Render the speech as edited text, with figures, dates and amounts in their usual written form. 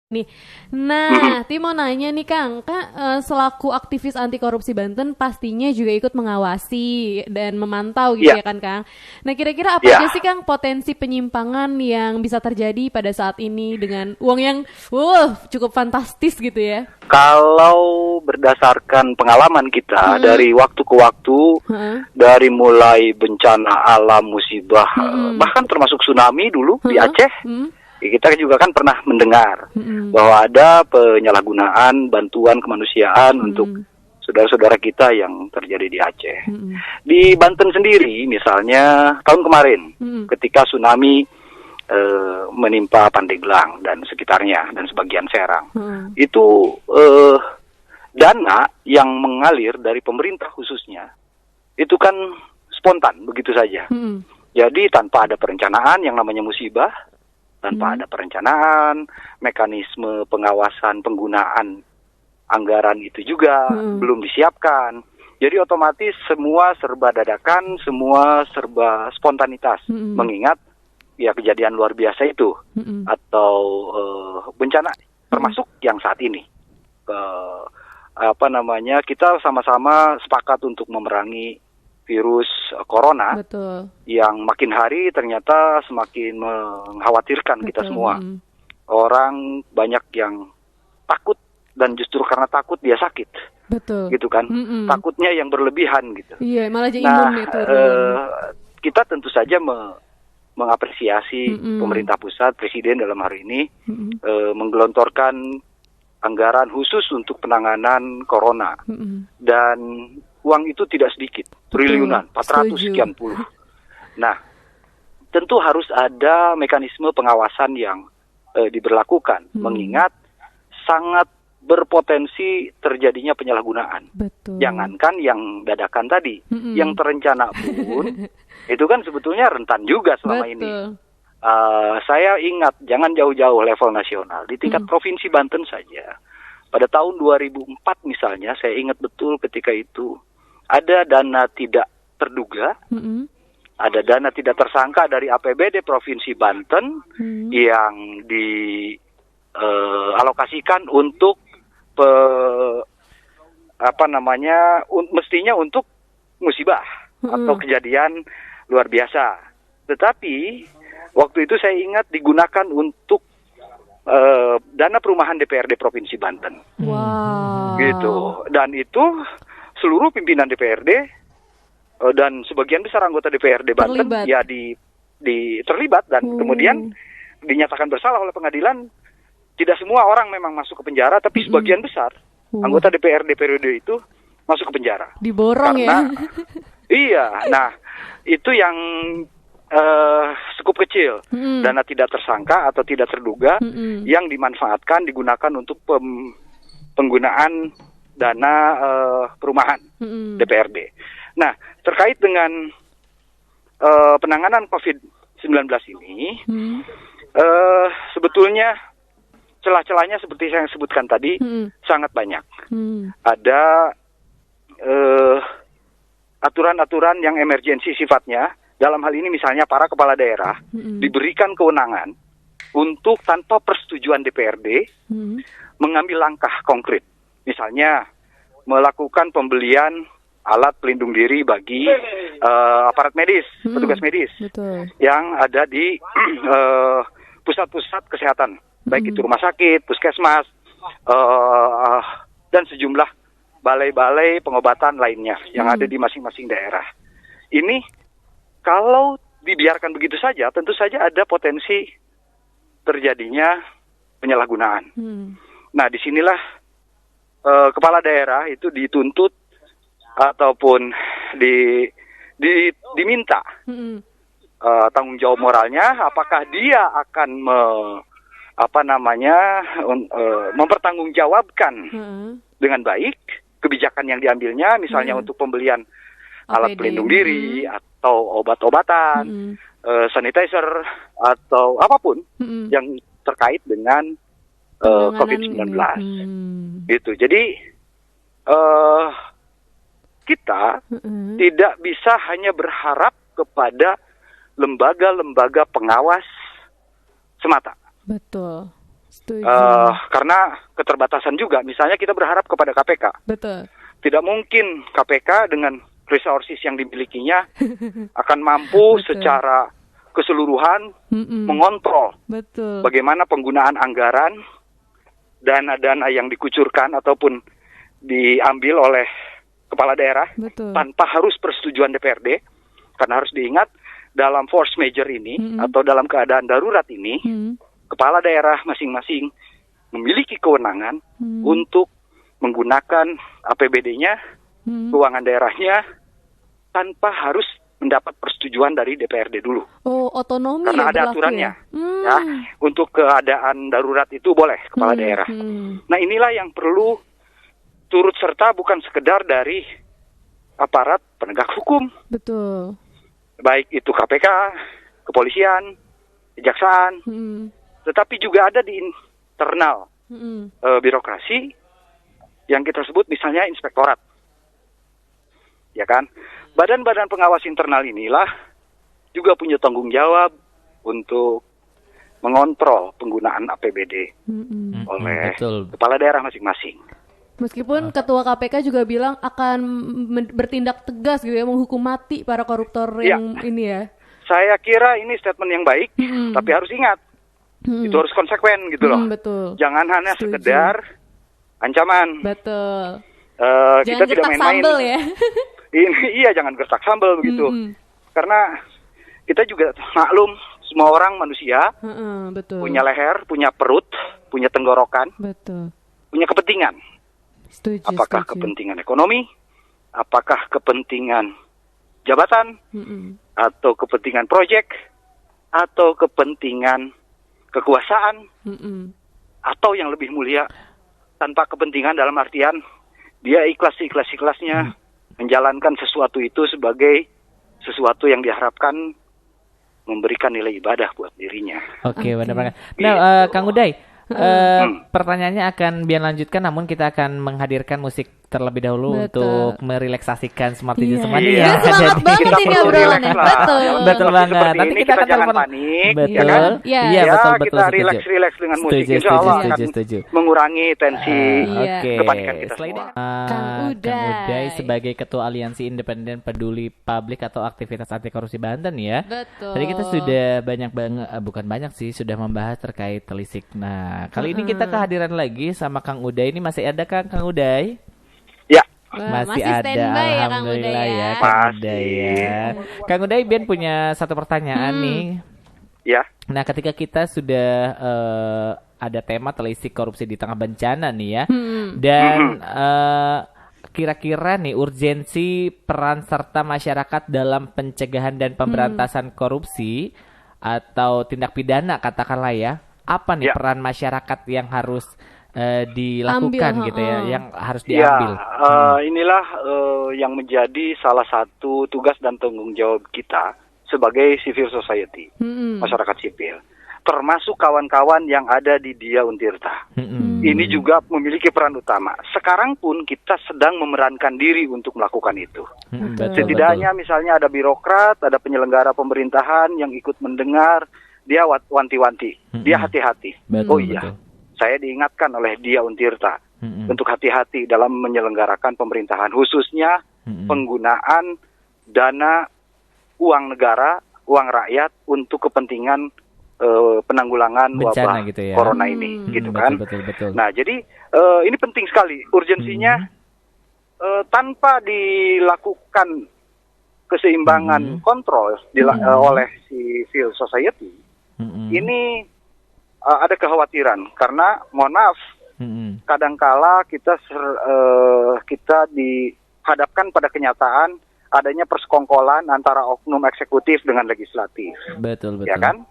nih. Nah, Tim mau nanya nih Kang, selaku aktivis anti korupsi Banten pastinya juga ikut mengawasi dan memantau gitu Ya, ya kan Kang. Nah, kira-kira apa aja ya. sih Kang potensi penyimpangan yang bisa terjadi pada saat ini dengan uang yang cukup fantastis gitu ya? Kalau berdasarkan pengalaman kita Hmm, dari waktu ke waktu, heeh, dari mulai bencana alam, musibah, hmm, bahkan termasuk tsunami dulu di heeh, Aceh, hmm, kita juga kan pernah mendengar hmm, bahwa ada penyalahgunaan bantuan kemanusiaan untuk hmm, saudara-saudara kita yang terjadi di Aceh. hmm, Di Banten sendiri, misalnya tahun kemarin, hmm, ketika tsunami menimpa Pandeglang dan sekitarnya dan sebagian Serang, hmm, itu dana yang mengalir dari pemerintah khususnya itu kan spontan begitu saja. hmm, Jadi tanpa ada perencanaan yang namanya musibah, tanpa hmm, ada perencanaan, mekanisme pengawasan penggunaan anggaran itu juga hmm, belum disiapkan. Jadi otomatis semua serba dadakan, semua serba spontanitas. hmm, Mengingat ya kejadian luar biasa itu hmm, atau bencana hmm, termasuk yang saat ini. Eh, apa namanya? Kita sama-sama sepakat untuk memerangi virus corona betul, yang makin hari ternyata semakin mengkhawatirkan kita betul, semua. hmm, Orang banyak yang takut dan justru karena takut dia sakit, betul, gitu kan? hmm, Takutnya yang berlebihan gitu. iya malah jadi Nah, imunnya turun. kita tentu saja mengapresiasi Mm-mm. pemerintah pusat, presiden dalam hari ini Mm-mm. menggelontorkan anggaran khusus untuk penanganan corona Mm-mm. dan uang itu tidak sedikit, Betul, triliunan, 400 setuju. sekian puluh. Nah, tentu harus ada mekanisme pengawasan yang diberlakukan, Mm-mm. mengingat sangat berpotensi terjadinya penyalahgunaan. Betul. Jangankan yang dadakan tadi, yang Mm-mm. terencana pun itu kan sebetulnya rentan juga selama ini. Betul. Saya ingat, jangan jauh-jauh level nasional, di tingkat Mm. provinsi Banten saja. Pada tahun 2004 misalnya, saya ingat betul ketika itu ada dana tidak terduga, Mm-mm. ada dana tidak tersangka dari APBD Provinsi Banten Mm. yang dialokasikan untuk mestinya untuk musibah atau Mm-mm. kejadian luar biasa. Tetapi waktu itu saya ingat digunakan untuk dana perumahan DPRD Provinsi Banten, gitu. Wow. Dan itu seluruh pimpinan DPRD dan sebagian besar anggota DPRD Banten Terlibat. ya di terlibat dan kemudian dinyatakan bersalah oleh pengadilan. Tidak semua orang memang masuk ke penjara, tapi Mm-mm. sebagian besar Wah, anggota DPRD periode itu masuk ke penjara. diborong ya. Karena iya, nah itu yang cukup kecil, Mm-mm. dana tidak tersangka atau tidak terduga Mm-mm. yang dimanfaatkan digunakan untuk penggunaan dana perumahan Mm-mm. DPRD. Nah, terkait dengan penanganan COVID-19 ini, Mm. sebetulnya celah-celahnya seperti yang saya sebutkan tadi Mm-mm. sangat banyak. Mm. Ada aturan-aturan yang emergensi sifatnya. Dalam hal ini misalnya para kepala daerah Mm-mm. diberikan kewenangan untuk tanpa persetujuan DPRD Mm. mengambil langkah konkret. Misalnya melakukan pembelian alat pelindung diri bagi aparat medis, Mm-mm. petugas medis Betul. yang ada di pusat-pusat kesehatan, baik itu rumah sakit, puskesmas, dan sejumlah balai-balai pengobatan lainnya yang ada di masing-masing daerah. Ini kalau dibiarkan begitu saja, tentu saja ada potensi terjadinya penyalahgunaan. Mm. Nah, disinilah kepala daerah itu dituntut ataupun diminta Mm-mm. tanggung jawab moralnya, apakah dia akan mempertanggungjawabkan Heeh. dengan baik kebijakan yang diambilnya, misalnya untuk pembelian alat APD. pelindung diri atau obat-obatan, Mm-mm. sanitizer atau apapun Mm-mm. yang terkait dengan Penanganan COVID-19. ini. Gitu. Jadi kita Mm-mm. tidak bisa hanya berharap kepada lembaga-lembaga pengawas semata. Betul. Setuju. Karena keterbatasan juga. Misalnya kita berharap kepada KPK. Betul. Tidak mungkin KPK dengan resources yang dimilikinya akan mampu Betul. secara keseluruhan mengontrol Betul. bagaimana penggunaan anggaran, dana-dana yang dikucurkan ataupun diambil oleh kepala daerah Betul. tanpa harus persetujuan DPRD. Karena harus diingat dalam force major ini atau dalam keadaan darurat ini, kepala daerah masing-masing memiliki kewenangan untuk menggunakan APBD-nya, keuangan daerahnya, tanpa harus mendapat persetujuan dari DPRD dulu. Oh, otonomi Karena ya ada berlaku aturannya. ya? Ya, untuk keadaan darurat itu boleh kepala daerah. Nah, inilah yang perlu turut serta bukan sekedar dari aparat penegak hukum, Betul. baik itu KPK, kepolisian, kejaksaan, tetapi juga ada di internal birokrasi yang kita sebut misalnya inspektorat. Ya kan? Badan-badan pengawas internal inilah juga punya tanggung jawab untuk mengontrol penggunaan APBD oleh kepala daerah masing-masing. Meskipun ketua KPK juga bilang akan bertindak tegas gitu ya, menghukum mati para koruptor yang ini ya. Saya kira ini statement yang baik, tapi harus ingat, itu harus konsekuen gitu loh. Betul. Jangan hanya sekedar ancaman. Betul. Kita Jangan tidak gertak main-main. sambel ya. Iya, jangan gertak sambel begitu. Karena kita juga maklum, semua orang manusia Betul. punya leher, punya perut, punya tenggorokan, Betul. punya kepentingan. Setuju. Apakah setuju. kepentingan ekonomi, apakah kepentingan jabatan, atau kepentingan proyek, atau kepentingan kekuasaan, atau yang lebih mulia, tanpa kepentingan dalam artian dia ikhlasnya menjalankan sesuatu itu sebagai sesuatu yang diharapkan memberikan nilai ibadah buat dirinya. Oke, benar banget. Nah, Kang Uday, pertanyaannya akan biar lanjutkan, namun kita akan menghadirkan musik terlebih dahulu untuk merelaksasikan Smart DJ Semani ya. Semangat banget ini obrolannya. Betul banget. Nanti kita akan jangan telepon. Betul. Betul. Ya kan? Iya, betul. Kita relax dengan musik. Insya Allah akan mengurangi tensi kepanikan kita semua. Kang Uday sebagai Ketua Aliansi Independen Peduli Publik atau Aktivitas Anti Korupsi Banten ya. Betul. Tadi kita sudah banyak banget, bukan banyak sih, sudah membahas terkait telisik. Nah, kali ini kita kehadiran lagi sama Kang Uday. Ini masih ada Kang Uday? Ya. Masih ada, standby ya, Kang alhamdulillah Uday ya, ya. Kang Uday ya. Kang Uday, Ben punya satu pertanyaan nih. Ya. Nah, ketika kita sudah ada tema telisik korupsi di tengah bencana nih ya, dan kira-kira nih urgensi peran serta masyarakat dalam pencegahan dan pemberantasan korupsi atau tindak pidana katakanlah ya, apa nih peran masyarakat yang harus dilakukan gitu ya, yang harus diambil. Inilah yang menjadi salah satu tugas dan tanggung jawab kita sebagai civil society, masyarakat sipil, termasuk kawan-kawan yang ada di Dia Untirta. Ini juga memiliki peran utama. Sekarang pun kita sedang memerankan diri untuk melakukan itu. Setidaknya misalnya ada birokrat, ada penyelenggara pemerintahan yang ikut mendengar, dia wanti-wanti, dia hati-hati. Betul. Saya diingatkan oleh Dia Untirta untuk hati-hati dalam menyelenggarakan pemerintahan, khususnya penggunaan dana uang negara, uang rakyat untuk kepentingan penanggulangan bencana wabah gitu ya, corona ini, gitu kan. Betul. Nah, jadi ini penting sekali urgensinya. Tanpa dilakukan keseimbangan kontrol oleh civil society, ini ada kekhawatiran karena mohon maaf, kadangkala kita dihadapkan pada kenyataan adanya persekongkolan antara oknum eksekutif dengan legislatif. Betul. Ya kan?